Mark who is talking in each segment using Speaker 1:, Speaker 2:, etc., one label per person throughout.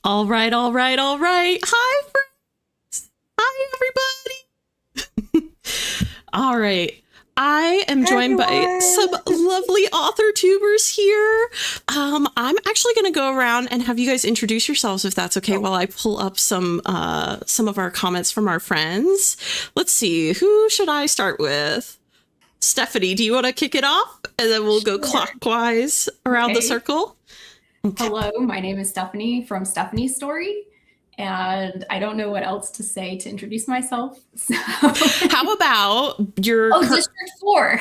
Speaker 1: All right, all right, all right. Hi, friends. Hi, everybody. All right. I am joined by some lovely author tubers here. I'm actually going to go around and have you guys introduce yourselves, if that's okay, while I pull up some of our comments from our friends. Let's see. Who should I start with? Stephanie, do you want to kick it off? And then we'll go clockwise around the circle.
Speaker 2: Okay. Hello, my name is Stephanie from Stephanie's Story, and I don't know what else to say to introduce myself. So.
Speaker 1: How about your...
Speaker 2: District 4.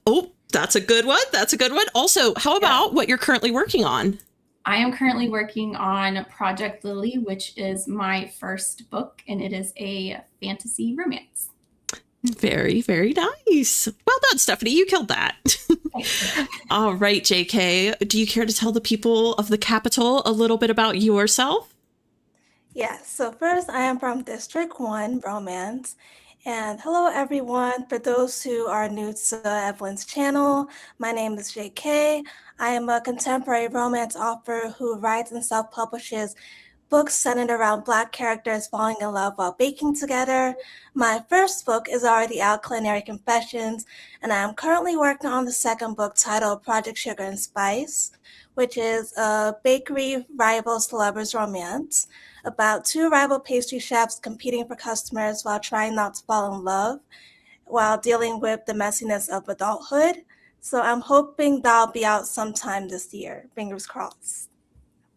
Speaker 1: Oh, that's a good one. That's a good one. Also, how about what you're currently working on?
Speaker 2: I am currently working on Project Lily, which is my first book, and it is a fantasy romance.
Speaker 1: Very, very nice. Well done, Stephanie. You killed that. All right, JK, do you care to tell the people of the capital a little bit about yourself?
Speaker 3: Yes. So first, I am from District 1 Romance. And hello, everyone. For those who are new to Evelyn's channel, my name is JK. I am a contemporary romance author who writes and self-publishes books centered around Black characters falling in love while baking together. My first book is already out, Culinary Confessions, and I am currently working on the second book titled Project Sugar and Spice, which is a bakery rivals to lovers romance about two rival pastry chefs competing for customers while trying not to fall in love while dealing with the messiness of adulthood. So I'm hoping that'll be out sometime this year. Fingers crossed.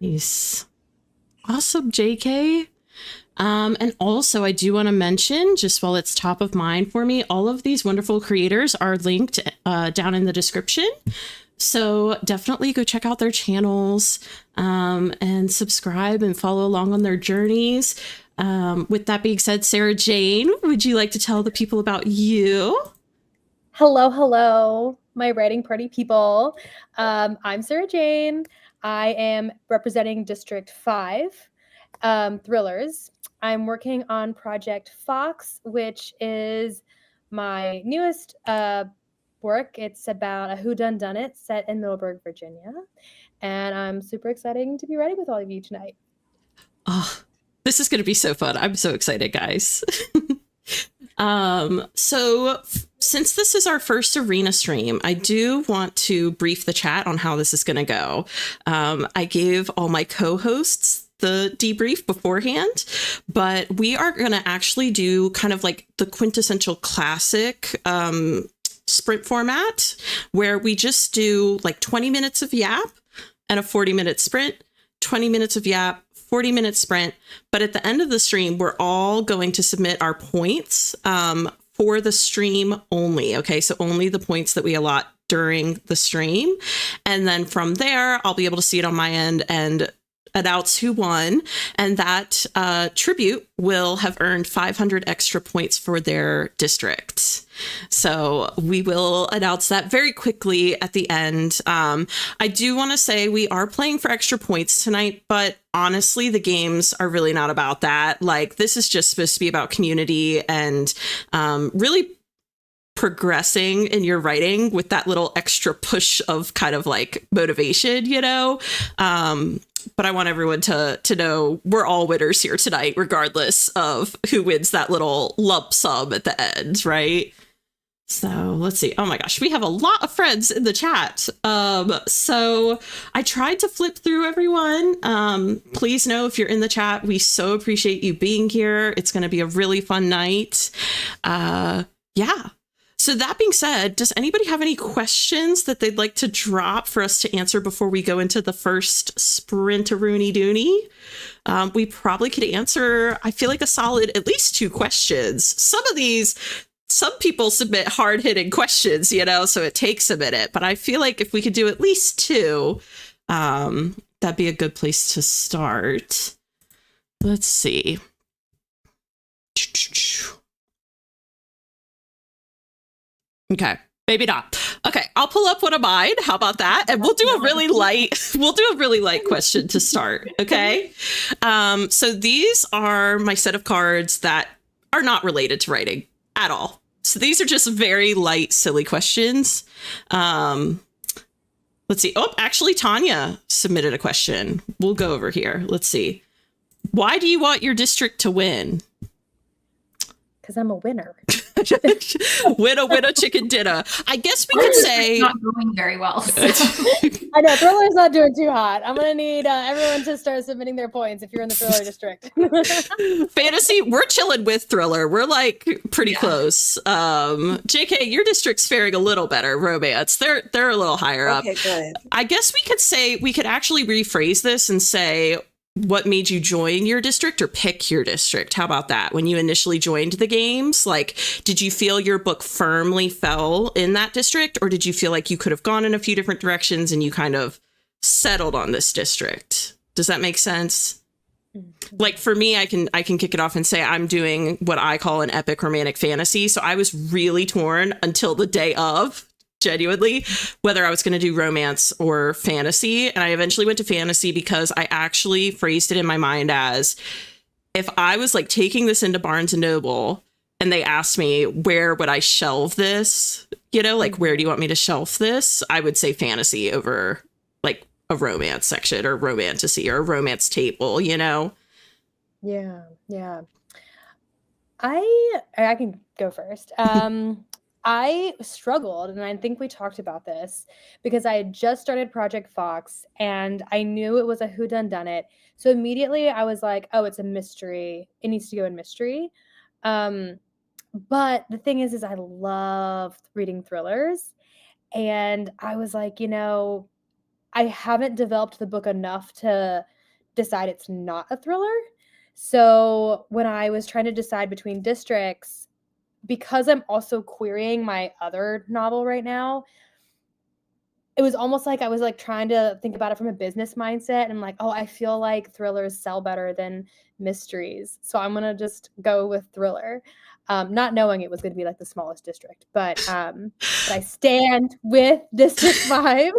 Speaker 1: Nice. Awesome, JK. And also, I do want to mention, just while it's top of mind for me, all of these wonderful creators are linked down in the description. So definitely go check out their channels and subscribe and follow along on their journeys. With that being said, Sarah Jane, would you like to tell the people about you?
Speaker 4: Hello, hello, my writing party people. I'm Sarah Jane. I am representing District 5 thrillers. I'm working on Project Fox, which is my newest work. It's about a whodunit set in Middleburg, Virginia. And I'm super excited to be writing with all of you tonight.
Speaker 1: Oh, this is going to be so fun. I'm so excited, guys. So since this is our first arena stream, I do want to brief the chat on how this is going to go. I gave all my co-hosts the debrief beforehand, but we are going to actually do kind of like the quintessential classic sprint format where we just do like 20 minutes of yap and a 40-minute sprint, 20 minutes of yap, 40-minute sprint. But at the end of the stream, we're all going to submit our points for the stream only. Okay, so only the points that we allot during the stream. And then from there, I'll be able to see it on my end and announce who won. And that tribute will have earned 500 extra points for their district. So we will announce that very quickly at the end. I do want to say we are playing for extra points tonight, but honestly, the games are really not about that. Like, this is just supposed to be about community and really progressing in your writing with that little extra push of kind of like motivation, you know? But I want everyone to know we're all winners here tonight, regardless of who wins that little lump sum at the end, right? So let's see. Oh my gosh, we have a lot of friends in the chat. So I tried to flip through everyone. Please know if you're in the chat, we so appreciate you being here. It's going to be a really fun night. Yeah. So that being said, does anybody have any questions that they'd like to drop for us to answer before we go into the first sprint-a-rooney dooney? We probably could answer, I feel like, a solid at least 2 questions. Some people submit hard-hitting questions, you know, so it takes a minute. But I feel like if we could do at least 2, that'd be a good place to start. Let's see. Okay, maybe not. Okay, I'll pull up one of mine. How about that? And we'll do a really light question to start. Okay. So these are my set of cards that are not related to writing at all. So these are just very light, silly questions. Let's see. Oh, actually, Tanya submitted a question. We'll go over here. Let's see. Why do you want your district to win?
Speaker 4: Because I'm a winner.
Speaker 1: Winner, chicken dinner. I guess we could say
Speaker 2: not going very well. So.
Speaker 4: I know Thriller's not doing too hot. I'm gonna need everyone to start submitting their points if you're in the Thriller district.
Speaker 1: Fantasy, we're chilling with Thriller. We're like pretty close. JK, your district's faring a little better. Romance, they're a little higher up.
Speaker 3: Okay, good.
Speaker 1: I guess we could actually rephrase this and say, what made you join your district or pick your district? How about that? When you initially joined the games, like, did you feel your book firmly fell in that district, or did you feel like you could have gone in a few different directions and you kind of settled on this district? Does that make sense? Like, for me, I can kick it off and say I'm doing what I call an epic romantic fantasy. So I was really torn until the day of, genuinely, whether I was going to do romance or fantasy. And I eventually went to fantasy because I actually phrased it in my mind as, if I was like taking this into Barnes and Noble and they asked me, where would I shelve this? You know, like, where do you want me to shelf this? I would say fantasy over like a romance section or romantasy or a romance table, you know?
Speaker 4: Yeah. I can go first. I struggled, and I think we talked about this, because I had just started Project Fox and I knew it was a whodunit. So immediately I was like, oh, it's a mystery. It needs to go in mystery. But the thing is I love reading thrillers. And I was like, I haven't developed the book enough to decide it's not a thriller. So when I was trying to decide between districts, because I'm also querying my other novel right now, it was almost like I was like trying to think about it from a business mindset. And I'm like, oh, I feel like thrillers sell better than mysteries. So I'm going to just go with thriller. Not knowing it was going to be like the smallest district, but I stand with District 5.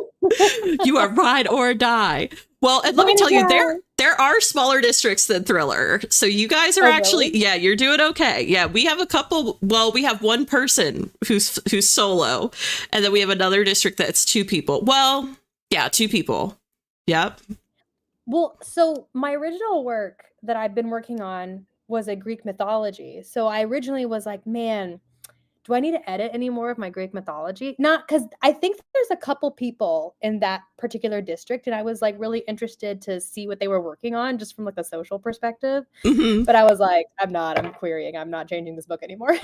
Speaker 1: You are ride or die. Well, and let me tell you, there are smaller districts than Thriller. So you guys are actually,
Speaker 4: really?
Speaker 1: Yeah, you're doing okay. Yeah, we have a couple. Well, we have one person who's solo, and then we have another district that's 2 people. Well, yeah, 2 people. Yep.
Speaker 4: Well, so my original work that I've been working on was a Greek mythology. So I originally was like, man, do I need to edit any more of my Greek mythology? Not because I think there's a couple people in that particular district, and I was like really interested to see what they were working on just from like a social perspective.
Speaker 1: Mm-hmm.
Speaker 4: But I was like, I'm querying. I'm not changing this book anymore.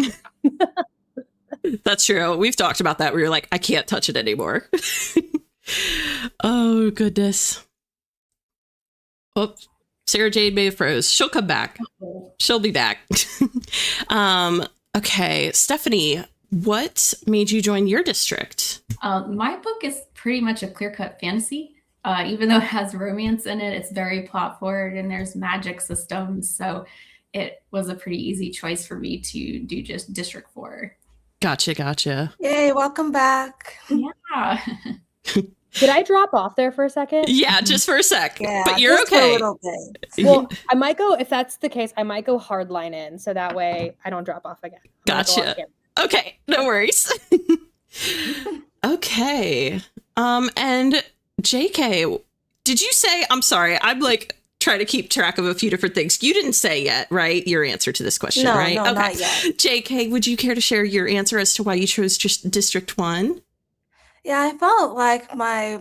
Speaker 1: That's true. We've talked about that. We were like, I can't touch it anymore. Oh, goodness. Oh, Sarah Jane may have froze. She'll come back. She'll be back. Okay, Stephanie, what made you join your district?
Speaker 2: My book is pretty much a clear-cut fantasy. Even though it has romance in it, it's very plot forward and there's magic systems. So it was a pretty easy choice for me to do just District 4.
Speaker 1: Gotcha.
Speaker 3: Yay, welcome back.
Speaker 2: Yeah.
Speaker 4: Did I drop off there for a second?
Speaker 1: Yeah, just for a sec.
Speaker 3: Yeah,
Speaker 1: but you're
Speaker 3: just for
Speaker 1: okay.
Speaker 3: a little bit.
Speaker 4: Well, I might go, if that's the case, I might go hardline in. So that way I don't drop off again.
Speaker 1: Gotcha. Okay, no worries. Okay. And JK, did you say, I'm sorry, I'm like trying to keep track of a few different things. You didn't say yet, right? Your answer to this question, right?
Speaker 3: No,
Speaker 1: okay.
Speaker 3: not yet.
Speaker 1: JK, would you care to share your answer as to why you chose just District 1?
Speaker 3: Yeah, I felt like my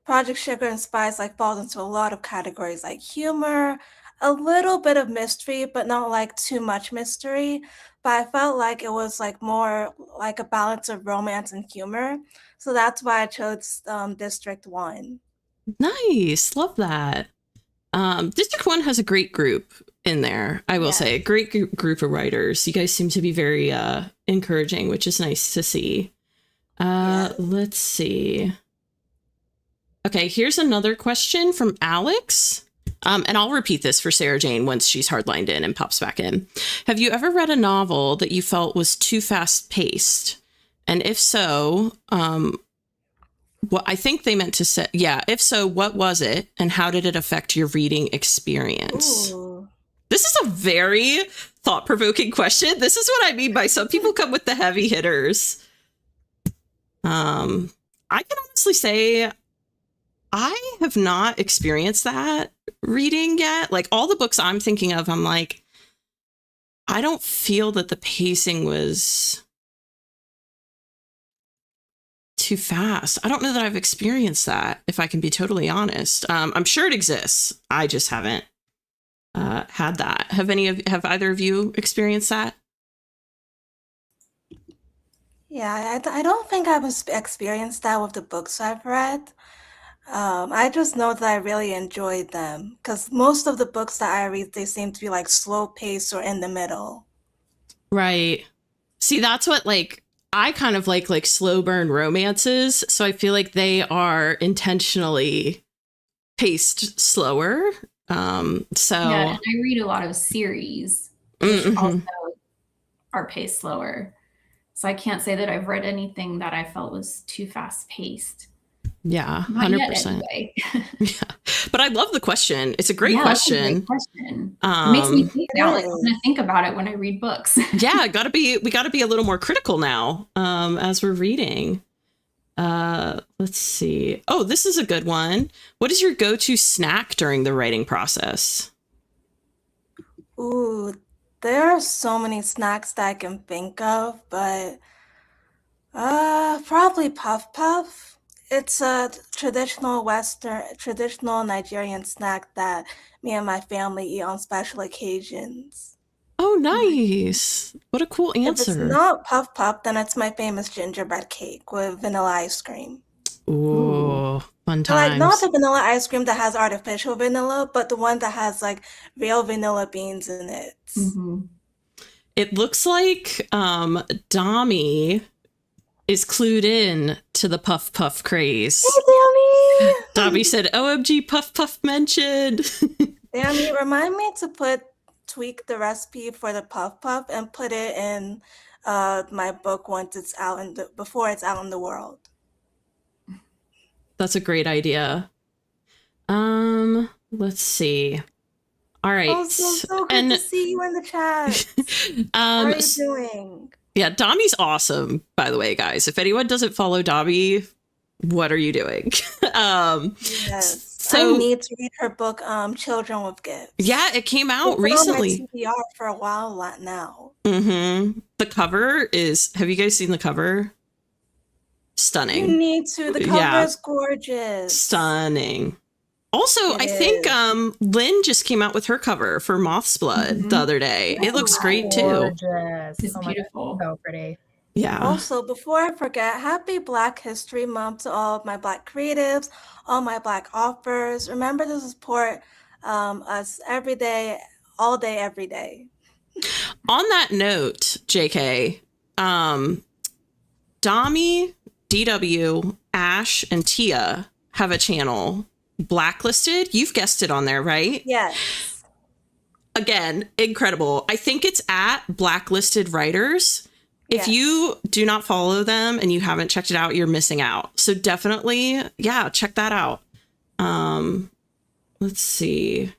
Speaker 3: Project Sugar and Spice like falls into a lot of categories, like humor, a little bit of mystery, but not like too much mystery. But I felt like it was like more like a balance of romance and humor. So that's why I chose District 1.
Speaker 1: Nice. Love that. District 1 has a great group in there. I will say a great group of writers. You guys seem to be very encouraging, which is nice to see. Let's see. Okay, here's another question from Alex. And I'll repeat this for Sarah Jane once she's hardlined in and pops back in. Have you ever read a novel that you felt was too fast paced? And if so, what I think they meant to say, if so, what was it? And how did it affect your reading experience?
Speaker 3: Ooh.
Speaker 1: This is a very thought-provoking question. This is what I mean by some people come with the heavy hitters. I can honestly say I have not experienced that reading yet. Like all the books I'm thinking of, I'm like, I don't feel that the pacing was too fast. I don't know that I've experienced that, if I can be totally honest. I'm sure it exists. I just haven't had that. Have either of you experienced that?
Speaker 3: Yeah, I don't think I've experienced that with the books I've read. I just know that I really enjoyed them because most of the books that I read, they seem to be like slow paced or in the middle.
Speaker 1: Right. See, that's what like I kind of like slow burn romances. So I feel like they are intentionally paced slower. So
Speaker 2: Yeah, and I read a lot of series, which
Speaker 1: Mhm.
Speaker 2: also are paced slower. So I can't say that I've read anything that I felt was too fast paced.
Speaker 1: Yeah,
Speaker 2: Not yet,
Speaker 1: 100%.
Speaker 2: anyway.
Speaker 1: Yeah. But I love the question. It's a great
Speaker 2: Yeah, that's a
Speaker 1: question.
Speaker 2: great question. It makes me think now. Like, I'm
Speaker 3: Really?
Speaker 2: going to think about it when I read books.
Speaker 1: Yeah, we gotta be a little more critical now as we're reading. Let's see. Oh, this is a good one. What is your go-to snack during the writing process?
Speaker 3: Ooh, there are so many snacks that I can think of, but probably Puff Puff. It's a traditional Nigerian snack that me and my family eat on special occasions.
Speaker 1: Oh, nice. What a cool
Speaker 3: If it's
Speaker 1: answer.
Speaker 3: not Puff Puff, then it's my famous gingerbread cake with vanilla ice cream.
Speaker 1: Ooh, fun
Speaker 3: So, like, not
Speaker 1: times.
Speaker 3: the vanilla ice cream that has artificial vanilla, but the one that has like real vanilla beans in it.
Speaker 2: Mhm.
Speaker 1: It looks like Dami is clued in to the Puff Puff craze.
Speaker 3: Hey,
Speaker 1: Dami said, OMG, Puff Puff mentioned.
Speaker 3: Danny, remind me to tweak the recipe for the puff puff and put it in my book once it's out before it's out in the world.
Speaker 1: That's a great idea. Let's see. All right.
Speaker 3: Also, so good to see you in the chat. How are you doing?
Speaker 1: Yeah, Dami's awesome, by the way, guys. If anyone doesn't follow Dami, what are you doing?
Speaker 3: Yes.
Speaker 1: So
Speaker 3: I need to read her book, Children with Gifts.
Speaker 1: yeah, it came out
Speaker 3: It's been on my
Speaker 1: recently.
Speaker 3: TBR for a while now.
Speaker 1: The cover is, have you guys seen the cover?
Speaker 3: You
Speaker 1: Stunning.
Speaker 3: need to. The cover is gorgeous.
Speaker 1: Stunning. Also,
Speaker 3: It
Speaker 1: I think
Speaker 3: is.
Speaker 1: Lynn just came out with her cover for Moth's Blood the other day. It looks great too.
Speaker 4: Gorgeous.
Speaker 2: It's
Speaker 4: Oh my God,
Speaker 2: beautiful.
Speaker 4: so pretty.
Speaker 1: Yeah.
Speaker 3: Also, before I forget, happy Black History Month to all of my Black creatives, all my Black authors. Remember to support us every day, all day, every day.
Speaker 1: On that note, JK, Dami, DW, Ash, and Tia have a channel, Blacklisted. You've guessed it on there, right?
Speaker 3: Yes.
Speaker 1: Again, incredible. I think it's at Blacklisted Writers. If you do not follow them and you haven't checked it out, you're missing out. So definitely, yeah, check that out. Let's see.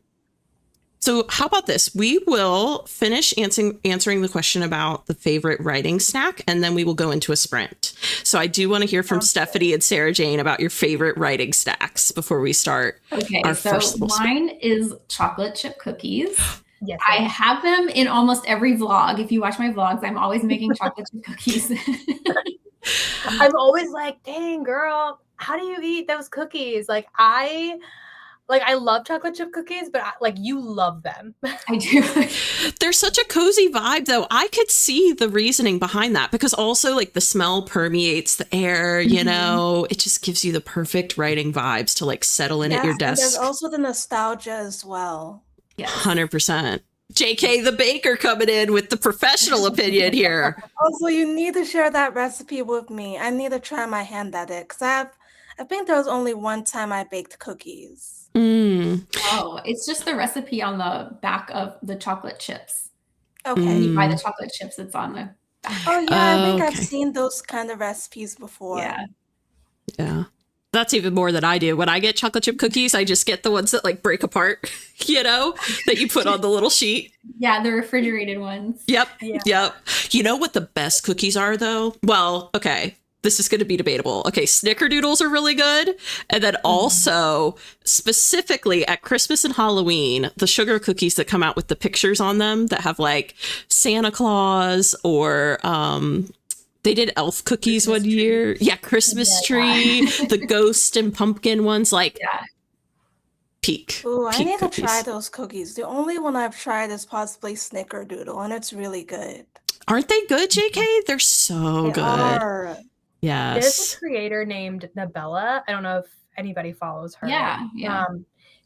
Speaker 1: So how about this? We will finish answering the question about the favorite writing snack, and then we will go into a sprint. So I do want to hear from Stephanie and Sarah Jane about your favorite writing snacks before we start.
Speaker 2: Okay,
Speaker 1: our
Speaker 2: so
Speaker 1: first little
Speaker 2: mine is chocolate chip cookies.
Speaker 4: Yes.
Speaker 2: I have them in almost every vlog. If you watch my vlogs, I'm always making chocolate chip cookies.
Speaker 4: I'm always like, dang, girl, how do you eat those cookies? Like I love chocolate chip cookies, but you love them.
Speaker 2: I do.
Speaker 1: There's such a cozy vibe, though. I could see the reasoning behind that because also like the smell permeates the air, you know, it just gives you the perfect writing vibes to like settle in at your desk.
Speaker 3: There's also the nostalgia as well.
Speaker 2: Yes.
Speaker 1: 100%. JK the baker coming in with the professional opinion here.
Speaker 3: Also, you need to share that recipe with me. I need to try my hand at it because I think there was only one time I baked cookies.
Speaker 2: Oh, it's just the recipe on the back of the chocolate chips.
Speaker 3: Okay.
Speaker 2: You buy the chocolate chips, it's on the back.
Speaker 3: Oh yeah, I think I've
Speaker 1: Okay.
Speaker 3: seen those kind of recipes before.
Speaker 2: Yeah.
Speaker 1: That's even more than I do. When I get chocolate chip cookies, I just get the ones that like break apart, you know, that you put on the little sheet.
Speaker 2: Yeah, the refrigerated ones.
Speaker 1: Yep.
Speaker 4: Yeah.
Speaker 1: Yep. You know what the best cookies are though? Well, okay. this is going to be debatable. Okay, snickerdoodles are really good. And then also, specifically at Christmas and Halloween, the sugar cookies that come out with the pictures on them that have like Santa Claus or they did elf cookies
Speaker 2: Christmas
Speaker 1: one year. Yeah, Christmas tree, the ghost and pumpkin ones, like peak.
Speaker 3: Ooh, I
Speaker 1: peak
Speaker 3: need
Speaker 1: cookies.
Speaker 3: to try those cookies. The only one I've tried is possibly Snickerdoodle, and it's really good.
Speaker 1: Aren't they good, JK? They're so
Speaker 3: They
Speaker 1: good.
Speaker 3: are.
Speaker 4: There's
Speaker 1: Yes.
Speaker 4: a creator named Nabella. I don't know if anybody follows her.
Speaker 2: Yeah.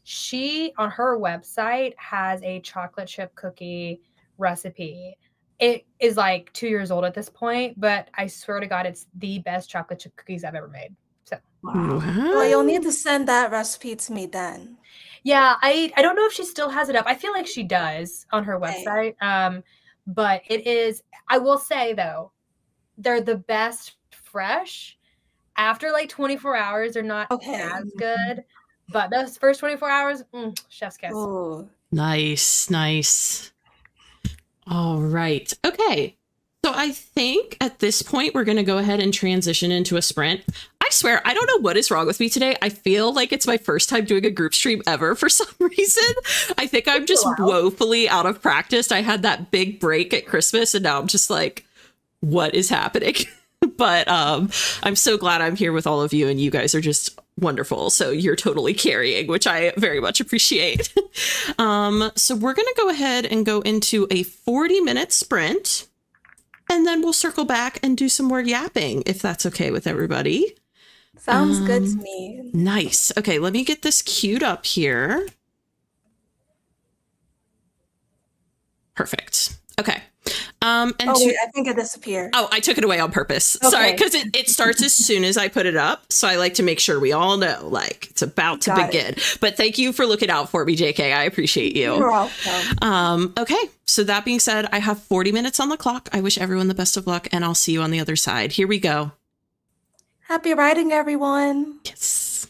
Speaker 4: She, on her website, has a chocolate chip cookie recipe. It is like 2 years old at this point, but I swear to God, it's the best chocolate chip cookies I've ever made. So,
Speaker 1: Wow.
Speaker 3: Well, you'll need to send that recipe to me then.
Speaker 4: yeah, I don't know if she still has it up. I feel like she does on her website. But it is, I will say though, they're the best fresh. After like 24 hours, they're not as good. But those first 24 hours, chef's kiss.
Speaker 3: Ooh.
Speaker 1: Nice. All right. Okay. So I think at this point, we're going to go ahead and transition into a sprint. I swear, I don't know what is wrong with me today. I feel like it's my first time doing a group stream ever for some reason. I think I'm just woefully out of practice. I had that big break at Christmas and now I'm just like, what is happening? But I'm so glad I'm here with all of you and you guys are just wonderful. So you're totally carrying, which I very much appreciate. So we're going to go ahead and go into a 40-minute sprint. And then we'll circle back and do some more yapping, if that's okay with everybody.
Speaker 3: Sounds good to me.
Speaker 1: Nice. Okay, let me get this queued up here. Perfect. Okay.
Speaker 3: Wait, I think it disappeared.
Speaker 1: Oh, I took it away on purpose. Okay. Sorry, because it starts as soon as I put it up. So I like to make sure we all know, like, it's about to begin. But thank you for looking out for me, JK. I appreciate you.
Speaker 3: You're welcome.
Speaker 1: Okay. So that being said, I have 40 minutes on the clock. I wish everyone the best of luck, and I'll see you on the other side. Here we go.
Speaker 3: Happy writing, everyone.
Speaker 1: Yes.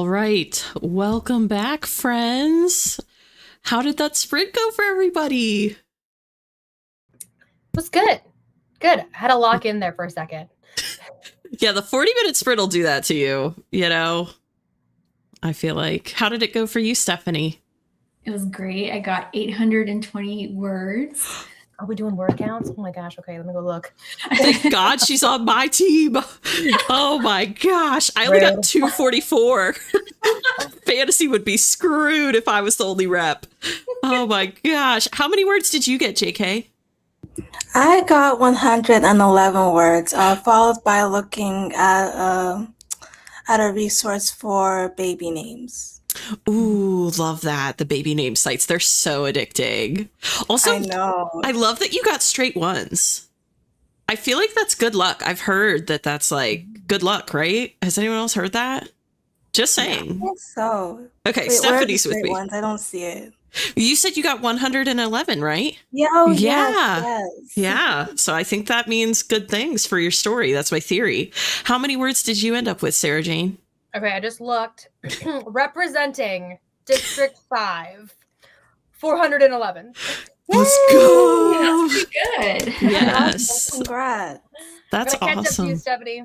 Speaker 1: All right. Welcome back, friends. How did that sprint go for everybody?
Speaker 4: It was good. Good. I had to lock in there for a second.
Speaker 1: Yeah, the 40-minute sprint will do that to you, you know? I feel like. How did it go for you, Stephanie?
Speaker 2: It was great. I got 820 words.
Speaker 4: Are we doing word counts? Oh my gosh. Okay, let me go look.
Speaker 1: Thank God she's on my team. Oh my gosh. I only got 244. Fantasy would be screwed if I was the only rep. Oh my gosh. How many words did you get, JK?
Speaker 3: I got 111 words, followed by looking at a resource for baby names.
Speaker 1: Ooh, love that. The baby name sites. They're so addicting. Also,
Speaker 3: I know.
Speaker 1: I love that you got straight ones. I feel like that's good luck. I've heard that that's like good luck, right? Has anyone else heard that? Just saying.
Speaker 3: I think so.
Speaker 1: Okay,
Speaker 3: Wait, where are the
Speaker 1: Stephanie's with
Speaker 3: straight
Speaker 1: me.
Speaker 3: ones? I don't see it.
Speaker 1: You said you got 111, right?
Speaker 3: Yeah. Oh,
Speaker 1: Yeah.
Speaker 3: Yes.
Speaker 1: Yeah. So I think that means good things for your story. That's my theory. How many words did you end up with, Sarah Jane?
Speaker 4: Okay, I just looked. Representing District 5, 411.
Speaker 1: Let's go.
Speaker 2: That's pretty good.
Speaker 1: Yes.
Speaker 3: Congrats.
Speaker 1: That's
Speaker 4: I'm gonna catch up to you,
Speaker 1: awesome.
Speaker 4: Stephanie.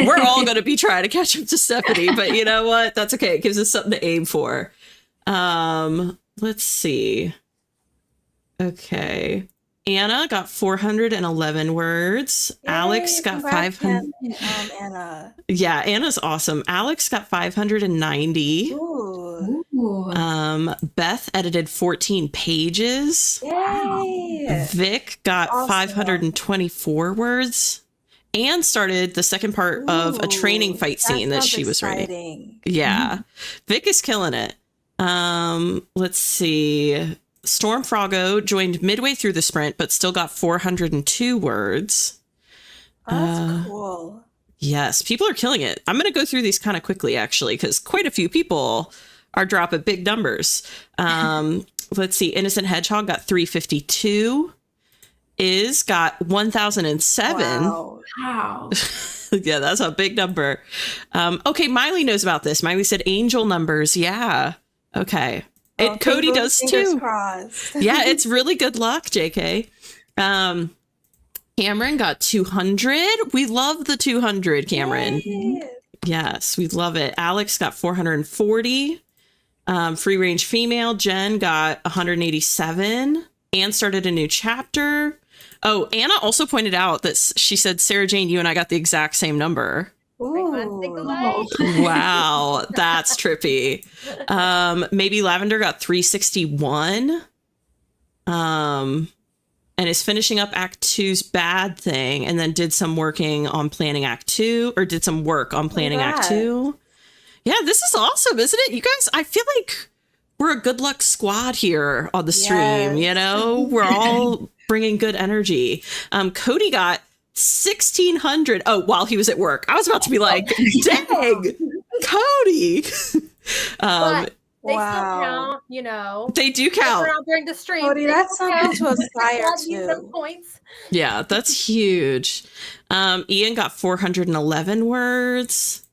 Speaker 1: We're all going to be trying to catch up to Stephanie, but you know what? That's okay. It gives us something to aim for. Let's see. Okay. Anna got 411 words.
Speaker 3: Yay,
Speaker 1: Alex got
Speaker 3: congrats,
Speaker 1: 500.
Speaker 3: Anna.
Speaker 1: Yeah, Anna's awesome. Alex got 590.
Speaker 3: Ooh.
Speaker 2: Ooh.
Speaker 1: Beth edited 14 pages.
Speaker 3: Yay.
Speaker 1: Vic got
Speaker 3: Awesome.
Speaker 1: 524 words and started the second part of a training fight scene that
Speaker 3: sounds
Speaker 1: she was writing.
Speaker 3: exciting.
Speaker 1: Yeah. Vic is killing it. Let's see. Storm Froggo joined midway through the sprint, but still got 402 words.
Speaker 3: Oh, that's cool.
Speaker 1: Yes, people are killing it. I'm going to go through these kind of quickly, actually, because quite a few people are dropping big numbers. Let's see. Innocent Hedgehog got 352. Iz got 1007.
Speaker 2: Wow.
Speaker 1: Yeah, that's a big number. Okay, Miley knows about this. Miley said angel numbers. Yeah. Okay. Cody does
Speaker 3: fingers
Speaker 1: too.
Speaker 3: Crossed.
Speaker 1: Yeah, it's really good luck, JK. Cameron got 200. We love the 200, Cameron.
Speaker 3: Yay.
Speaker 1: Yes, we love it. Alex got 440. Free range female. Jen got 187. Anne started a new chapter. Oh, Anna also pointed out that she said, Sarah Jane, you and I got the exact same number.
Speaker 3: Ooh.
Speaker 1: Wow, that's trippy. Maybe Lavender got 361. And is finishing up Act 2's Bad Thing, and then did some working on planning Act 2, or did some work on planning Act 2. Yeah, this is awesome, isn't it? You guys, I feel like we're a good luck squad here on the stream, you know? We're all bringing good energy. Cody got 1,600. Oh, while he was at work. I was about to be like, dang, Cody.
Speaker 4: But they still count, you know.
Speaker 1: They do count.
Speaker 4: Around during the stream.
Speaker 3: Cody, that's something to aspire
Speaker 4: Use those
Speaker 3: to.
Speaker 4: points.
Speaker 1: Yeah, that's huge. Ian got 411 words.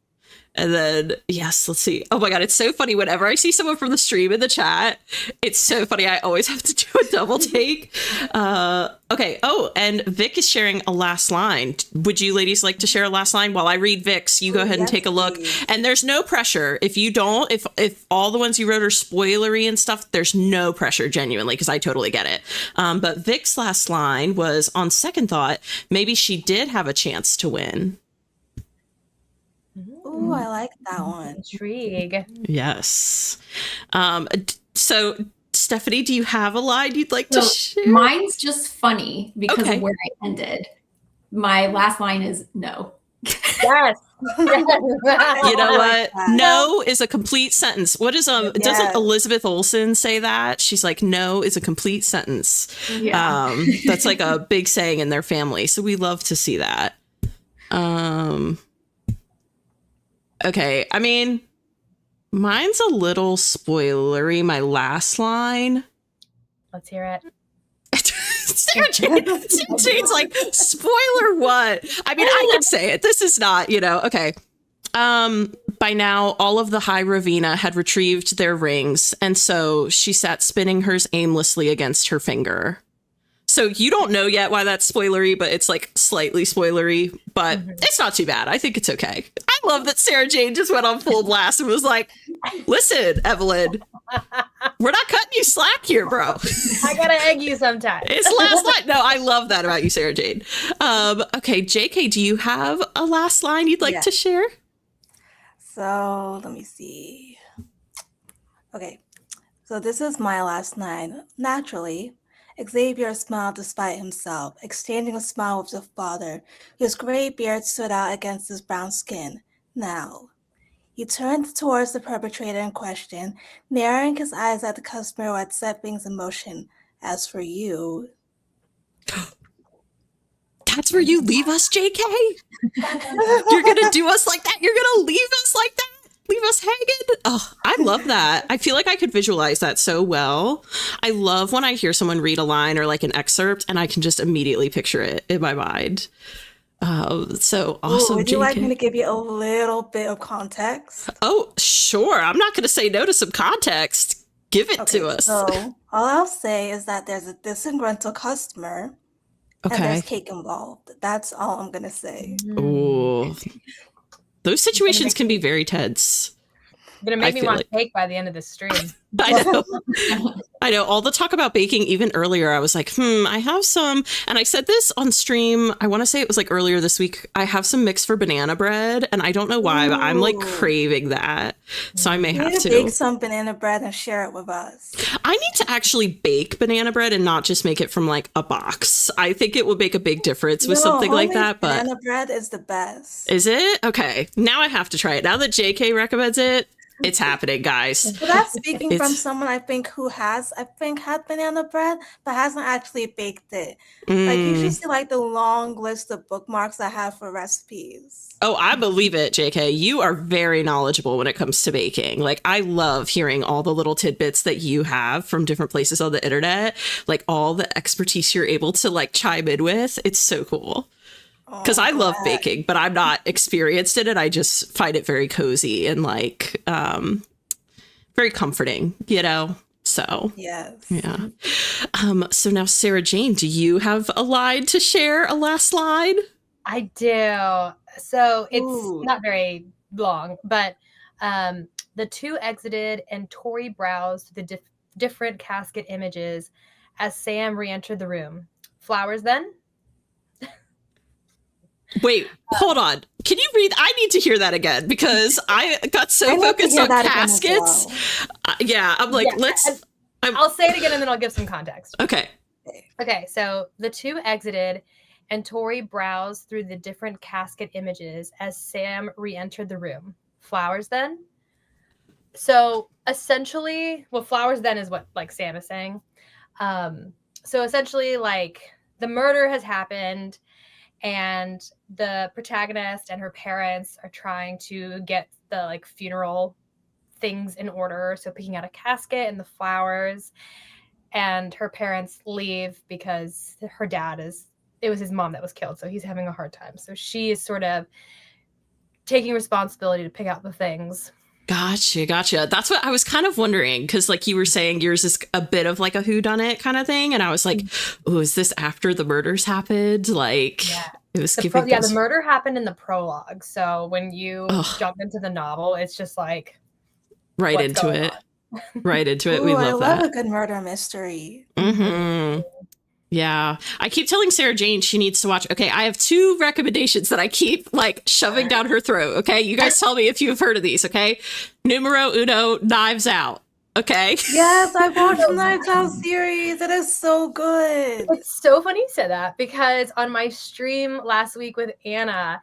Speaker 1: And then, yes, let's see. Oh my God, it's so funny. Whenever I see someone from the stream in the chat, it's so funny. I always have to do a double take. Okay. Oh, and Vic is sharing a last line. Would you ladies like to share a last line? While I read Vic's, you go ahead and take a look.
Speaker 3: Please.
Speaker 1: And there's no pressure. If you don't, if all the ones you wrote are spoilery and stuff, there's no pressure, genuinely, because I totally get it. But Vic's last line was, on second thought, maybe she did have a chance to win.
Speaker 3: Ooh, I like that one.
Speaker 4: Intrigue.
Speaker 1: Yes. So, Stephanie, do you have a line you'd like to share?
Speaker 2: Mine's just funny because
Speaker 1: Okay.
Speaker 2: of where I ended. My last line is no.
Speaker 4: Yes.
Speaker 1: You know
Speaker 3: I
Speaker 1: what?
Speaker 3: like that.
Speaker 1: No is a complete sentence. What is doesn't
Speaker 3: Yes.
Speaker 1: Elizabeth Olsen say that? She's like, no is a complete sentence.
Speaker 2: Yeah.
Speaker 1: That's like a big saying in their family. So we love to see that. Okay, I mean, mine's a little spoilery, my last line.
Speaker 4: Let's hear it.
Speaker 1: Sarah Jane's like, spoiler what? I mean, I can say it. This is not, okay. By now, all of the High Ravina had retrieved their rings, and so she sat spinning hers aimlessly against her finger. So you don't know yet why that's spoilery, but it's like slightly spoilery, but it's not too bad. I think it's okay. I love that Sarah Jane just went on full blast and was like, listen, Evelyn, we're not cutting you slack here, bro.
Speaker 4: I gotta egg you sometimes.
Speaker 1: It's last line. No, I love that about you, Sarah Jane. Okay, JK, do you have a last line you'd like to share?
Speaker 3: So let me see. Okay, so this is my last line. Naturally, Xavier smiled despite himself, exchanging a smile with the father, whose gray beard stood out against his brown skin. Now, he turned towards the perpetrator in question, narrowing his eyes at the customer who had set things in motion. As for you...
Speaker 1: That's where you leave us, JK? You're going to do us like that? You're going to leave us like that? Leave us hanging? Oh, I love that. I feel like I could visualize that so well. I love when I hear someone read a line or like an excerpt and I can just immediately picture it in my mind. So awesome.
Speaker 3: Ooh, would you
Speaker 1: JK.
Speaker 3: like me to give you a little bit of context?
Speaker 1: Oh, sure. I'm not going to say no to some context. Give it to us.
Speaker 3: So all I'll say is that there's a disgruntled customer and there's cake involved. That's all I'm going to say.
Speaker 1: Ooh. Those situations can be very tense.
Speaker 4: You're gonna make me want cake by the end of this stream.
Speaker 1: I know. I know. All the talk about baking, even earlier, I was like, I have some. And I said this on stream. I want to say it was like earlier this week. I have some mix for banana bread. And I don't know why, but I'm like craving that. So I may have to
Speaker 3: bake some banana bread and share it with us.
Speaker 1: I need to actually bake banana bread and not just make it from like a box. I think it would make a big difference with something like that. But
Speaker 3: banana bread is the best.
Speaker 1: Is it? Okay. Now I have to try it. Now that JK recommends it, it's happening, guys.
Speaker 3: So that's speaking from someone I think who has, had banana bread, but hasn't actually baked it. Like you should see like the long list of bookmarks I have for recipes.
Speaker 1: Oh, I believe it, JK. You are very knowledgeable when it comes to baking. Like I love hearing all the little tidbits that you have from different places on the internet, like all the expertise you're able to like chime in with. It's so cool. Because I love baking, but I'm not experienced in it. I just find it very cozy and like very comforting, you know? So,
Speaker 3: yes.
Speaker 1: Yeah. So now, Sarah Jane, do you have a line to share, a last line?
Speaker 4: I do. So it's not very long, but the two exited and Tori browsed the different casket images as Sam re-entered the room. Flowers then?
Speaker 1: Wait, hold on. Can you read? I need to hear that again because I got so focused on caskets. Yeah, I'm like,
Speaker 4: I'll say it again and then I'll give some context.
Speaker 1: Okay.
Speaker 4: Okay, so the two exited and Tori browsed through the different casket images as Sam re-entered the room. Flowers then? So essentially, well, flowers then is what like Sam is saying. So essentially, like the murder has happened and the protagonist and her parents are trying to get the like funeral things in order. So picking out a casket and the flowers, and her parents leave because her dad it was his mom that was killed. So he's having a hard time. So she is sort of taking responsibility to pick out the things.
Speaker 1: Gotcha. That's what I was kind of wondering, because like you were saying, yours is a bit of like a whodunit kind of thing, and I was like, "Oh, is this after the murders happened?" Like, it was
Speaker 4: the murder happened in the prologue. So when you jump into the novel, it's just like
Speaker 1: right into it. Right into it. We love that.
Speaker 3: I love a good murder mystery.
Speaker 1: Mm-hmm. Yeah. I keep telling Sarah Jane she needs to watch. Okay, I have 2 recommendations that I keep like shoving down her throat. Okay, you guys tell me if you've heard of these. Okay, numero uno, Knives Out. Okay.
Speaker 3: Yes, I watched the Knives Out series. It is so good.
Speaker 4: It's so funny you said that because on my stream last week with Anna,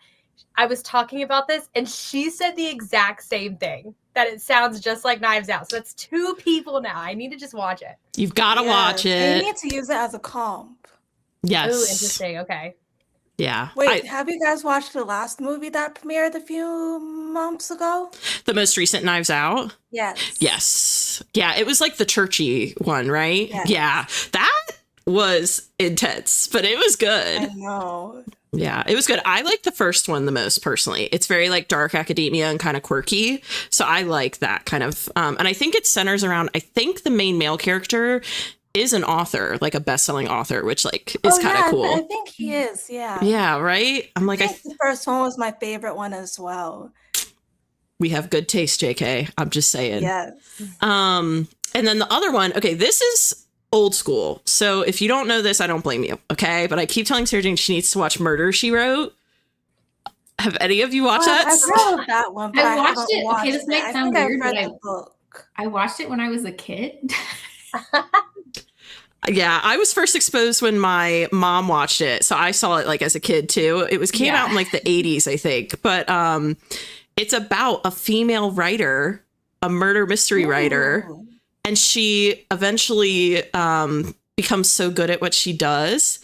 Speaker 4: I was talking about this and she said the exact same thing, that it sounds just like Knives Out. So that's 2 people now. I need to just watch it.
Speaker 1: You've got to watch it.
Speaker 3: You need to use it as a comp.
Speaker 1: Yes.
Speaker 4: Ooh, interesting. Okay.
Speaker 1: Yeah.
Speaker 3: Wait, have you guys watched the last movie that premiered a few months ago?
Speaker 1: The most recent Knives Out?
Speaker 3: Yes.
Speaker 1: Yes. Yeah, it was like the churchy one, right?
Speaker 3: Yes.
Speaker 1: Yeah. That was intense, but it was good.
Speaker 3: I know.
Speaker 1: Yeah, it was good. I like the first one the most personally. It's very like dark academia and kind of quirky. So I like that kind of and I think it centers around, I think the main male character is an author, like a best-selling author, which like is kind of cool.
Speaker 3: I think he is. Yeah.
Speaker 1: Yeah, right? I'm like,
Speaker 3: I think the first one was my favorite one as well.
Speaker 1: We have good taste, JK. I'm just saying.
Speaker 3: Yes.
Speaker 1: And then the other one, okay, this is old school. So if you don't know this, I don't blame you. Okay. But I keep telling Sarah Jane she needs to watch Murder, She Wrote. Have any of you watched that?
Speaker 3: I've heard of that one. But
Speaker 2: I watched
Speaker 3: haven't
Speaker 2: it. Okay, this
Speaker 3: it.
Speaker 2: might
Speaker 3: I
Speaker 2: sound
Speaker 3: think
Speaker 2: weird,
Speaker 3: I've
Speaker 2: but
Speaker 3: read the book.
Speaker 2: I watched it when I was a kid.
Speaker 1: Yeah, I was first exposed when my mom watched it. So I saw it like as a kid too. It came out in like the 80s, I think. But it's about a female writer, a murder mystery writer. And she eventually becomes so good at what she does.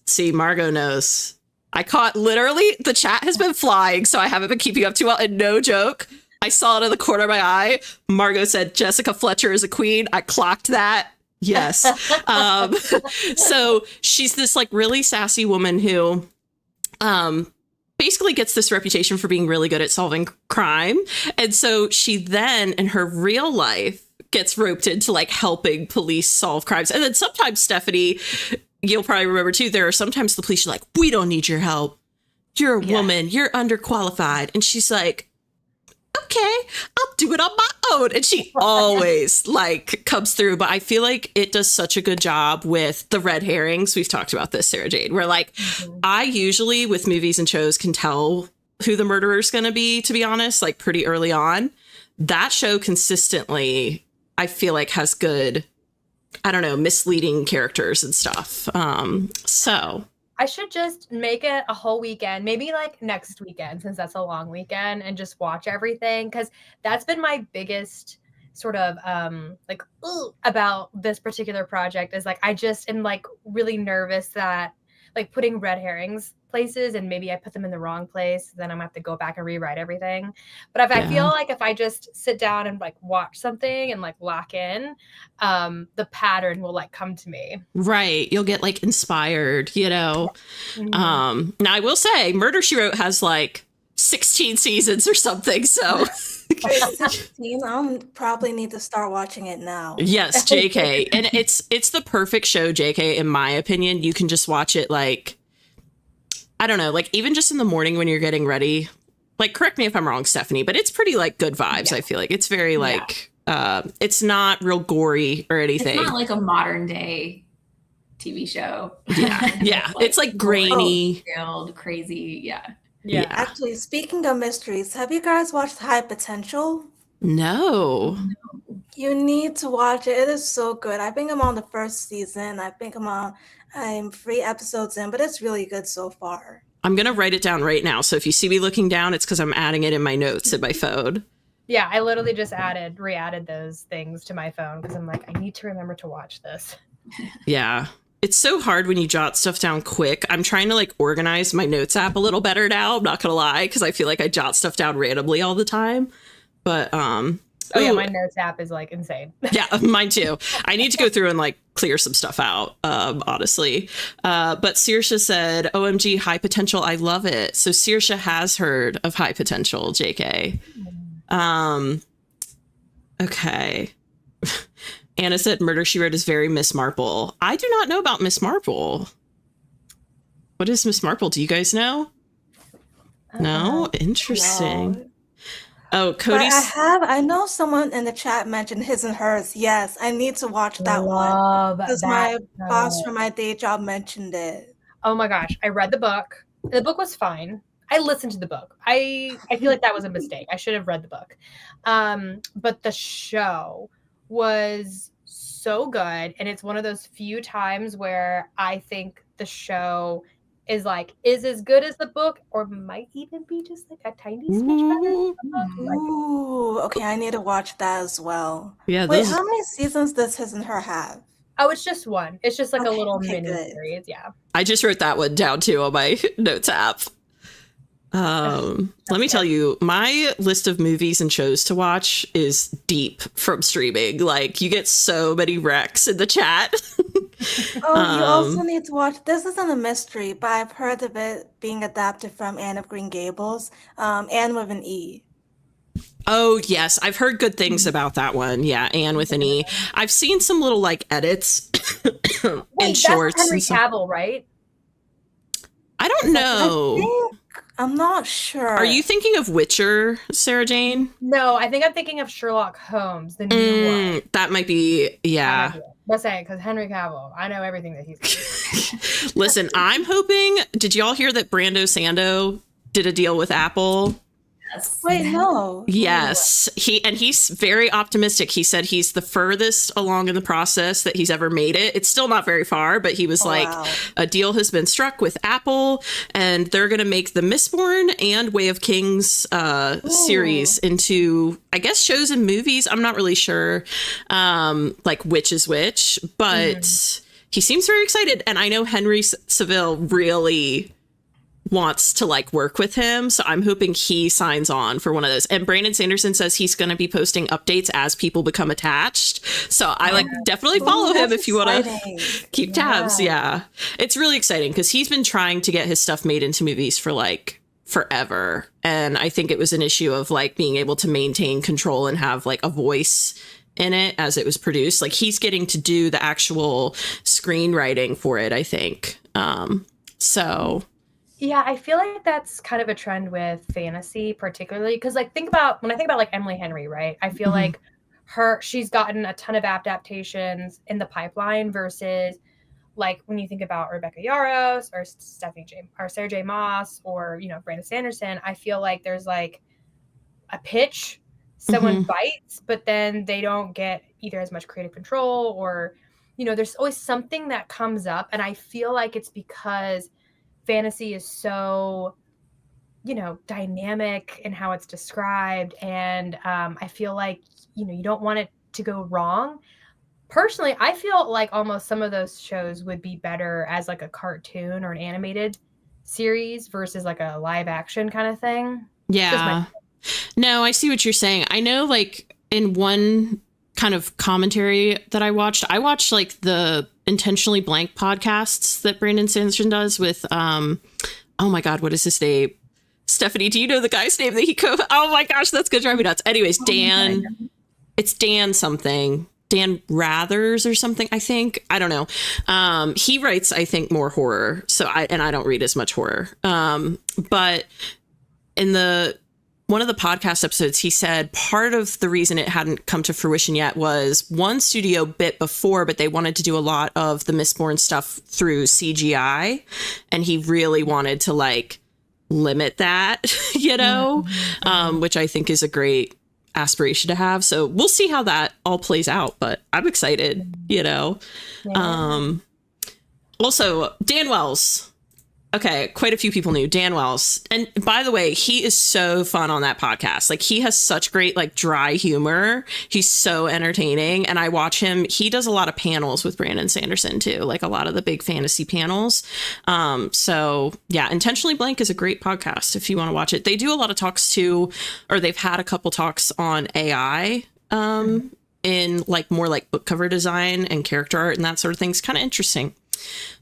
Speaker 1: See, Margot knows. I caught literally, the chat has been flying, so I haven't been keeping up too well. And no joke, I saw it in the corner of my eye. Margot said, Jessica Fletcher is a queen. I clocked that. Yes. So she's this like really sassy woman who basically gets this reputation for being really good at solving crime. And so she then, in her real life, gets roped into like helping police solve crimes. And then sometimes, Stephanie, you'll probably remember too, there are sometimes the police are like, we don't need your help. You're a woman. You're underqualified. And she's like, okay, I'll do it on my own. And she always like comes through. But I feel like it does such a good job with the red herrings. We've talked about this, Sarah Jane, where like I usually with movies and shows can tell who the murderer is going to be honest, like pretty early on. That show consistently, I feel like, has good, I don't know, misleading characters and stuff. So
Speaker 4: I should just make it a whole weekend, maybe like next weekend, since that's a long weekend, and just watch everything. Because that's been my biggest sort of like about this particular project is like, I just am like really nervous that like putting red herrings places and maybe I put them in the wrong place, then I'm gonna have to go back and rewrite everything. But if I feel like if I just sit down and like watch something and like lock in, the pattern will like come to me.
Speaker 1: Right. You'll get like inspired, you know. Now I will say Murder, She Wrote has like 16 seasons or something. So
Speaker 3: 16, I'll probably need to start watching it now.
Speaker 1: Yes, JK. And it's the perfect show, JK, in my opinion. You can just watch it like, I don't know, like even just in the morning when you're getting ready. Like, correct me if I'm wrong, Stephanie, but it's pretty like good vibes. I feel like it's very like it's not real gory or anything.
Speaker 2: It's not like a modern day TV show.
Speaker 1: Yeah. It's like grainy,
Speaker 2: crazy.
Speaker 1: Yeah.
Speaker 3: Actually, speaking of mysteries, have you guys watched High Potential?
Speaker 1: No.
Speaker 3: You need to watch it. It is so good. I think I'm on the first season. I think I'm 3 episodes in, but it's really good so far.
Speaker 1: I'm going to write it down right now. So if you see me looking down, it's because I'm adding it in my notes in my phone.
Speaker 4: Yeah, I literally just re-added those things to my phone because I'm like, I need to remember to watch this.
Speaker 1: Yeah. It's so hard when you jot stuff down quick. I'm trying to like organize my notes app a little better now. I'm not going to lie, because I feel like I jot stuff down randomly all the time. But
Speaker 4: yeah, my notes app is like insane.
Speaker 1: Yeah, mine too. I need to go through and like clear some stuff out, honestly. But Saoirse said, OMG, High Potential, I love it. So Saoirse has heard of High Potential, JK. Okay. Anna said Murder, She Wrote is very Miss Marple. I do not know about Miss Marple. What is Miss Marple? Do you guys know? No? Interesting.
Speaker 3: No.
Speaker 1: Oh, Cody's.
Speaker 3: But I know someone in the chat mentioned His and Hers. Yes, I need to watch that one because my boss from my day job mentioned it.
Speaker 4: Oh my gosh, I read the book. The book was fine. I listened to the book. I feel like that was a mistake. I should have read the book. But the show was so good, and it's one of those few times where I think the show is as good as the book, or might even be just like a tiny smidge better.
Speaker 3: Ooh, okay, I need to watch that as well.
Speaker 1: Yeah.
Speaker 3: Wait, how many seasons does His and Her have?
Speaker 4: Oh, it's just one. It's just like a little mini
Speaker 3: good.
Speaker 4: series. Yeah.
Speaker 1: I just wrote that one down too on my notes app. Let me tell you, my list of movies and shows to watch is deep from streaming. Like, you get so many recs in the chat.
Speaker 3: Oh, you also
Speaker 1: Um,
Speaker 3: need to watch. This isn't a mystery, but I've heard of it being adapted from Anne of Green Gables. Anne with an E.
Speaker 1: oh yes, I've heard good things about that one. Yeah, Anne with an E. I've seen some little like edits and
Speaker 4: Wait, that's
Speaker 1: shorts
Speaker 4: Henry
Speaker 1: and some.
Speaker 4: Cavill, right?
Speaker 1: I don't
Speaker 4: Is that
Speaker 3: I
Speaker 1: know.
Speaker 3: think I'm not
Speaker 1: Are you
Speaker 3: sure.
Speaker 1: thinking of Witcher, Sarah Jane?
Speaker 4: No, I think I'm thinking of Sherlock Holmes, the new one.
Speaker 1: That might be,
Speaker 4: That might
Speaker 1: yeah.
Speaker 4: be it. Let's say because Henry Cavill, I know everything that he's.
Speaker 1: Listen, I'm hoping. Did y'all hear that Brando Sando did a deal with Apple?
Speaker 2: Yes.
Speaker 3: Wait, no.
Speaker 1: Yes, he's very optimistic. He said he's the furthest along in the process that he's ever made it. It's still not very far, but he was
Speaker 3: Oh,
Speaker 1: like,
Speaker 3: wow.
Speaker 1: a deal has been struck with Apple, and they're going to make the Mistborn and Way of Kings series into, I guess, shows and movies. I'm not really sure, like which is which, but he seems very excited. And I know Henry Seville really wants to like work with him, so I'm hoping he signs on for one of those. And Brandon Sanderson says he's going to be posting updates as people become attached, so I like definitely follow him
Speaker 3: that's
Speaker 1: if you want to
Speaker 3: exciting.
Speaker 1: keep tabs. Yeah, it's really exciting because he's been trying to get his stuff made into movies for like forever, and I think it was an issue of like being able to maintain control and have like a voice in it as it was produced. Like he's getting to do the actual screenwriting for it, I think. So
Speaker 4: Yeah, I feel like that's kind of a trend with fantasy, particularly because, like, when I think about like Emily Henry, right? I feel like she's gotten a ton of adaptations in the pipeline versus like when you think about Rebecca Yarros or Stephanie J. or Sarah J. Maas or Brandon Sanderson. I feel like there's like a pitch, someone bites, but then they don't get either as much creative control or there's always something that comes up, and I feel like it's because fantasy is so dynamic in how it's described, and I feel like you don't want it to go wrong. Personally, I feel like almost some of those shows would be better as like a cartoon or an animated series versus like a live action kind of thing.
Speaker 1: yeah. No, I see what you're saying. I know, like, in one kind of commentary that I watched like the Intentionally Blank podcasts that Brandon Sanderson does with, oh my God, what is his name? Stephanie, do you know the guy's name that he oh my gosh, that's gonna drive me nuts. Anyways, Dan, it's Dan something. Dan Rathers or something, I think. I don't know. He writes, I think, more horror. So I don't read as much horror. But in one of the podcast episodes, he said part of the reason it hadn't come to fruition yet was one studio bit before, but they wanted to do a lot of the Mistborn stuff through CGI. And he really wanted to like limit that, which I think is a great aspiration to have. So we'll see how that all plays out, but I'm excited, Also, Dan Wells. Okay, quite a few people knew Dan Wells. And by the way, he is so fun on that podcast. Like, he has such great, like, dry humor. He's so entertaining. And I watch him. He does a lot of panels with Brandon Sanderson, too, like a lot of the big fantasy panels. So, yeah, Intentionally Blank is a great podcast if you want to watch it. They do a lot of talks, too, or they've had a couple talks on AI in, like, more like book cover design and character art and that sort of thing. It's kind of interesting.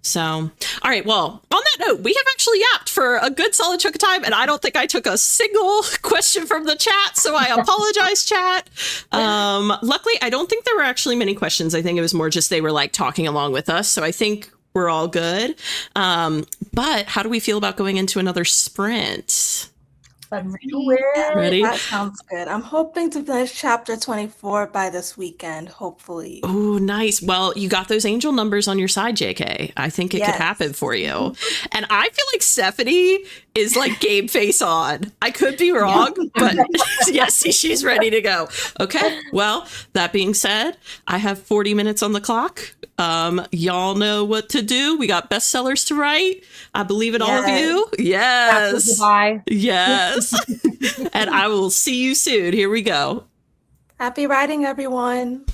Speaker 1: So, all right. Well, on that note, we have actually yapped for a good solid chunk of time, and I don't think I took a single question from the chat, so I apologize, chat. Luckily, I don't think there were actually many questions. I think it was more just they were like talking along with us, so I think we're all good. But how do we feel about going into another sprint?
Speaker 4: Let's do it.
Speaker 1: Ready?
Speaker 3: That sounds good. I'm hoping to finish chapter 24 by this weekend, hopefully.
Speaker 1: Oh, nice. Well, you got those angel numbers on your side, JK. I think it could happen for you. And I feel like Stephanie is like game face on. I could be wrong, but yes, she's ready to go. Okay. Well, that being said, I have 40 minutes on the clock. Y'all know what to do. We got bestsellers to write. I believe in all of you. Yes.
Speaker 4: Goodbye.
Speaker 1: Yes. And I will see you soon. Here we go.
Speaker 3: Happy writing, everyone.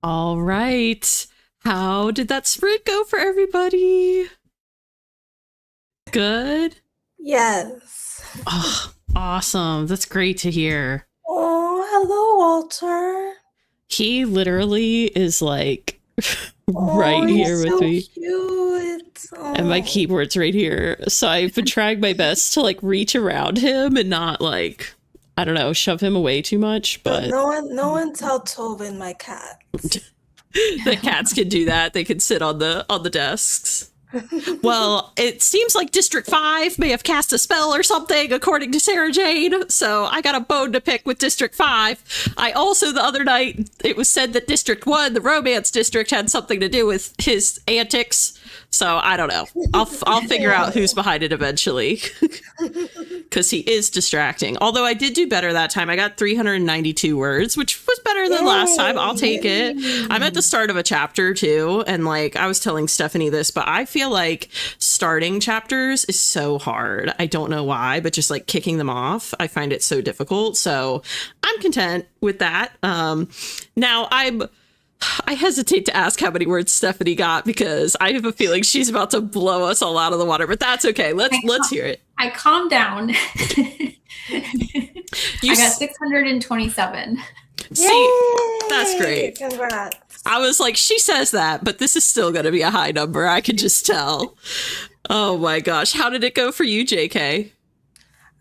Speaker 1: All right. How did that sprint go for everybody? Good?
Speaker 3: Yes.
Speaker 1: Oh, awesome. That's great to hear.
Speaker 3: Oh, hello, Walter.
Speaker 1: He literally is like
Speaker 3: Oh,
Speaker 1: right
Speaker 3: he's
Speaker 1: here with
Speaker 3: so
Speaker 1: me.
Speaker 3: cute.
Speaker 1: And my
Speaker 3: Oh.
Speaker 1: keyboard's right here. So I've been trying my best to like reach around him and not like, I don't know, shove him away too much. But
Speaker 3: No one tell Tobin my cat.
Speaker 1: the cats can do that. They can sit on the desks. Well, it seems like District 5 may have cast a spell or something, according to Sarah Jane. So I got a bone to pick with District 5. I also, the other night, it was said that District 1, the romance district, had something to do with his antics. So I don't know. I'll figure out who's behind it eventually. Because he is distracting. Although I did do better that time. I got 392 words, which was better than last time. I'll take it. I'm at the start of a chapter too. And like I was telling Stephanie this, but I feel like starting chapters is so hard. I don't know why, but just like kicking them off, I find it so difficult. So I'm content with that. Now I hesitate to ask how many words Stephanie got because I have a feeling she's about to blow us all out of the water, but that's okay. Let's hear it.
Speaker 2: I calmed down. I got 627.
Speaker 1: See, that's great.
Speaker 3: Congrats.
Speaker 1: I was like, she says that, but this is still going to be a high number. I can just tell. Oh my gosh. How did it go for you, JK?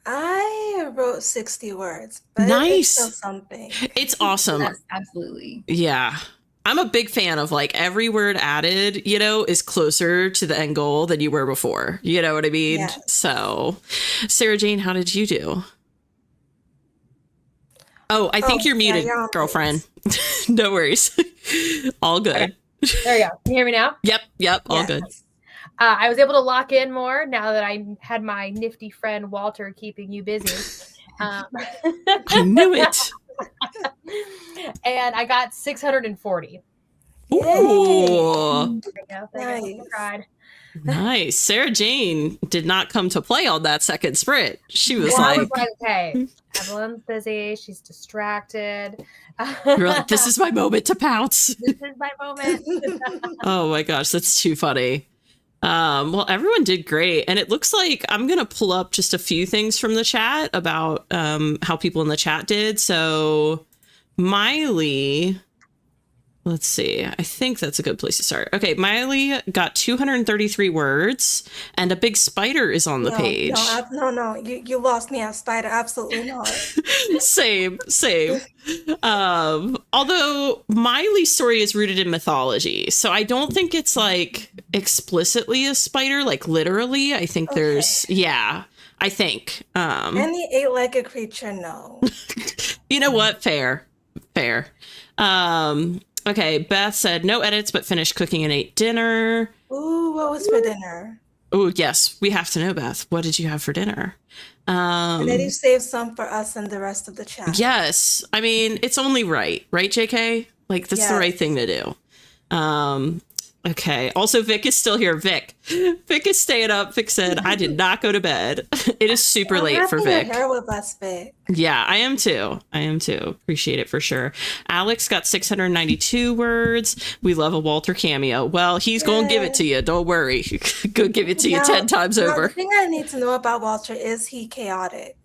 Speaker 3: I wrote 60 words, but
Speaker 1: Nice.
Speaker 3: it's still something.
Speaker 1: It's awesome.
Speaker 2: Yes, absolutely.
Speaker 1: Yeah. I'm a big fan of like every word added, you know, is closer to the end goal than you were before. You know what I mean?
Speaker 3: Yes.
Speaker 1: So, Sarah Jane, how did you do? Oh, I think you're muted,
Speaker 3: you're on
Speaker 1: girlfriend. No worries. All good.
Speaker 4: Okay. There you go. Can you hear me now?
Speaker 1: Yep. All
Speaker 3: Yes.
Speaker 1: good.
Speaker 4: I was able to lock in more now that I had my nifty friend Walter keeping you busy.
Speaker 1: I knew it.
Speaker 4: And I got 640.
Speaker 1: Ooh,
Speaker 4: There you go. Thank you.
Speaker 3: Nice.
Speaker 4: Cried.
Speaker 1: nice. Sarah Jane did not come to play on that second sprint. She was
Speaker 4: Well, I
Speaker 1: like,
Speaker 4: was like, okay, Evelyn's busy. She's distracted.
Speaker 1: you're like, this is my moment to pounce.
Speaker 4: This is my moment.
Speaker 1: Oh my gosh, that's too funny. Well, everyone did great. And it looks like I'm going to pull up just a few things from the chat about how people in the chat did. So Miley, let's see. I think that's a good place to start. Okay, Miley got 233 words and a big spider is on the page.
Speaker 3: No. You lost me at spider. Absolutely not.
Speaker 1: Same. Although Miley's story is rooted in mythology, so I don't think it's like explicitly a spider, like literally. I think there's, I think.
Speaker 3: Any eight-legged creature, no.
Speaker 1: You know what? Fair. Okay, Beth said no edits, but finished cooking and ate dinner.
Speaker 3: Ooh, what was for dinner?
Speaker 1: Oh, yes, we have to know, Beth. What did you have for dinner?
Speaker 3: And then you save some for us and the rest of the chat.
Speaker 1: Yes. I mean, it's only right, JK? Like, that's the right thing to do. Okay. Also, Vic is still here. Vic is staying up. Vic said, I did not go to bed. It is super late for Vic.
Speaker 3: You're here with us, Vic.
Speaker 1: Yeah, I am too. Appreciate it for sure. Alex got 692 words. We love a Walter cameo. Well, he's going to give it to you. Don't worry. Go give it to you 10 times
Speaker 3: Now,
Speaker 1: over.
Speaker 3: the thing I need to know about Walter is he chaotic?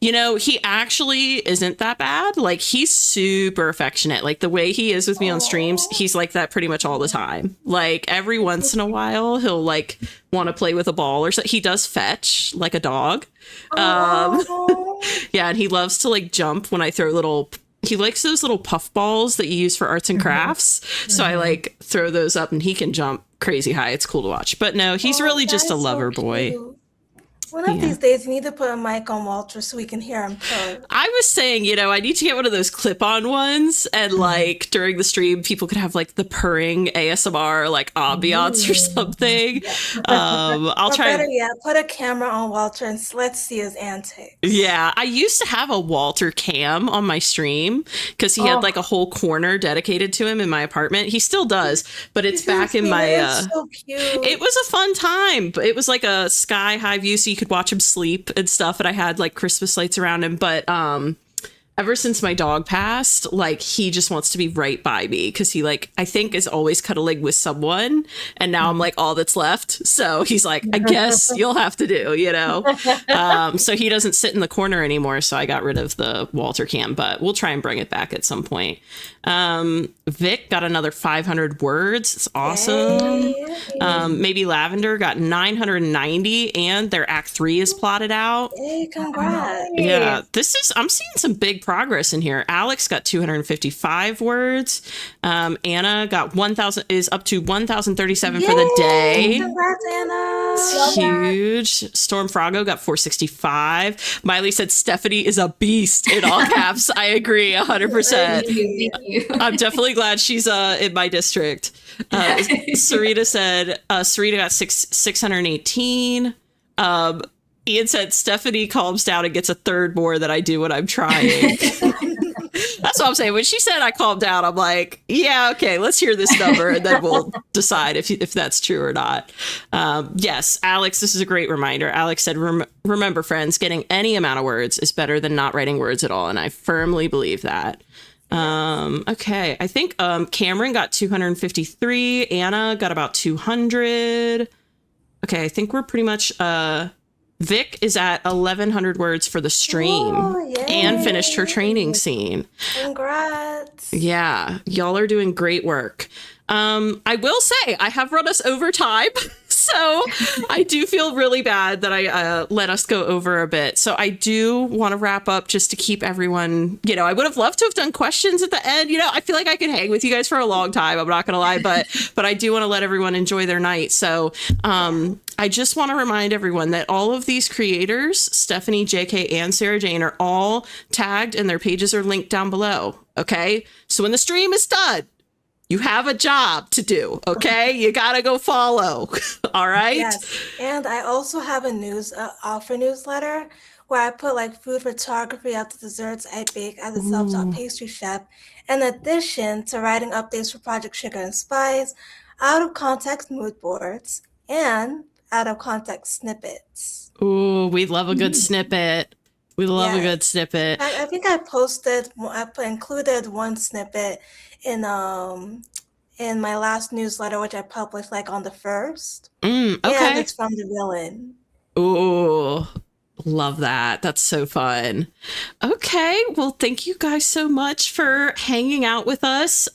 Speaker 1: You know, he actually isn't that bad. Like, he's super affectionate. Like, the way he is with me on streams, he's like that pretty much all the time. Like, every once in a while, he'll, like, want to play with a ball or something. He does fetch, like a dog. Yeah, and he loves to, like, jump when I throw he likes those little puff balls that you use for arts and crafts. So I, like, throw those up, and he can jump crazy high. It's cool to watch. But no, he's really just a lover boy.
Speaker 3: One of these days, you need to put a mic on Walter so we can hear him purr.
Speaker 1: I was saying, you know, I need to get one of those clip-on ones, and like during the stream, people could have like the purring ASMR like ambiance or something. I'll try.
Speaker 3: Better yet, put a camera on Walter and let's see his antics.
Speaker 1: Yeah, I used to have a Walter cam on my stream because he had like a whole corner dedicated to him in my apartment. He still does, but it's back in my.
Speaker 3: So cute.
Speaker 1: It was a fun time, but it was like a sky high view, so you could watch him sleep and stuff. And I had like Christmas lights around him, but ever since my dog passed, like he just wants to be right by me because he like I think is always cuddling with someone, and now I'm like all that's left. So he's like, I guess you'll have to do, you know. So he doesn't sit in the corner anymore. So I got rid of the Walter cam, but we'll try and bring it back at some point. Vic got another 500 words. It's awesome. Maybe Lavender got 990, and their Act 3 is plotted out.
Speaker 3: Hey, congrats.
Speaker 1: Yeah, I'm seeing some big progress in here. Alex got 255 words. Anna got 1,000, is up to 1,037 for the day.
Speaker 3: Congrats, Anna.
Speaker 1: It's huge. Storm Froggo got 465. Miley said Stephanie is a beast in all caps. I agree 100%.
Speaker 2: Thank you.
Speaker 1: I'm definitely glad she's in my district. Sarita said Sarita got 618. Ian said Stephanie calms down and gets a third more than I do when I'm trying. That's what I'm saying. When she said I calmed down, I'm like, yeah, okay, let's hear this number and then we'll decide if that's true or not. Yes, Alex, this is a great reminder. Alex said, remember, friends, getting any amount of words is better than not writing words at all. And I firmly believe that. Okay, I think Cameron got 253. Anna got about 200. Okay, I think we're pretty much... Vic is at 1,100 words for the stream and finished her training scene.
Speaker 3: Congrats.
Speaker 1: Yeah, y'all are doing great work. I will say I have run us over time, so I do feel really bad that I let us go over a bit. So I do want to wrap up just to keep everyone, you know, I would have loved to have done questions at the end. You know, I feel like I could hang with you guys for a long time. I'm not going to lie, but I do want to let everyone enjoy their night. So I just want to remind everyone that all of these creators, Stephanie, JK, and Sarah Jane, are all tagged and their pages are linked down below. Okay. So when the stream is done, you have a job to do, okay? You gotta go follow, all right?
Speaker 3: Yes, and I also have a offer newsletter where I put like food photography out to desserts I bake as a self-taught pastry chef, in addition to writing updates for Project Sugar and Spice, out of context mood boards, and out of context snippets.
Speaker 1: Ooh, we love a good snippet. We love a good snippet.
Speaker 3: I think I included one snippet in my last newsletter, which I published like on the 1st.
Speaker 1: Okay.
Speaker 3: And it's from the villain.
Speaker 1: Ooh, love that. That's so fun. Okay, well, thank you guys so much for hanging out with us.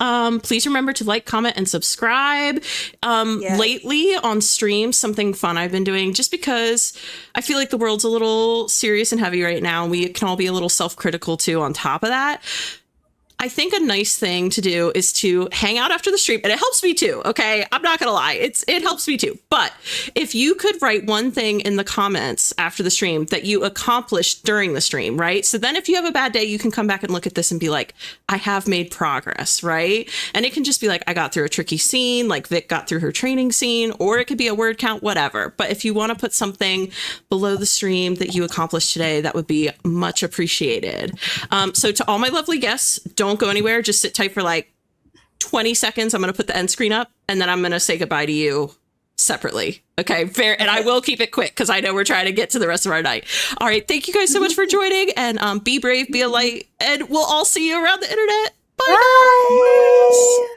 Speaker 1: Please remember to like, comment, and subscribe. Lately on stream, something fun I've been doing, just because I feel like the world's a little serious and heavy right now. We can all be a little self-critical too on top of that. I think a nice thing to do is to hang out after the stream, and it helps me too. Okay, I'm not gonna lie, it helps me too. But if you could write one thing in the comments after the stream that you accomplished during the stream, right? So then if you have a bad day, you can come back and look at this and be like, I have made progress, right? And it can just be like, I got through a tricky scene, like Vic got through her training scene, or it could be a word count, whatever. But if you want to put something below the stream that you accomplished today, that would be much appreciated. So to all my lovely guests, don't go anywhere. Just sit tight for like 20 seconds. I'm going to put the end screen up, and then I'm going to say goodbye to you separately. Okay. Fair. And I will keep it quick because I know we're trying to get to the rest of our night. All right. Thank you guys so much for joining, and be brave, be a light, and we'll all see you around the internet. Bye.
Speaker 3: Bye.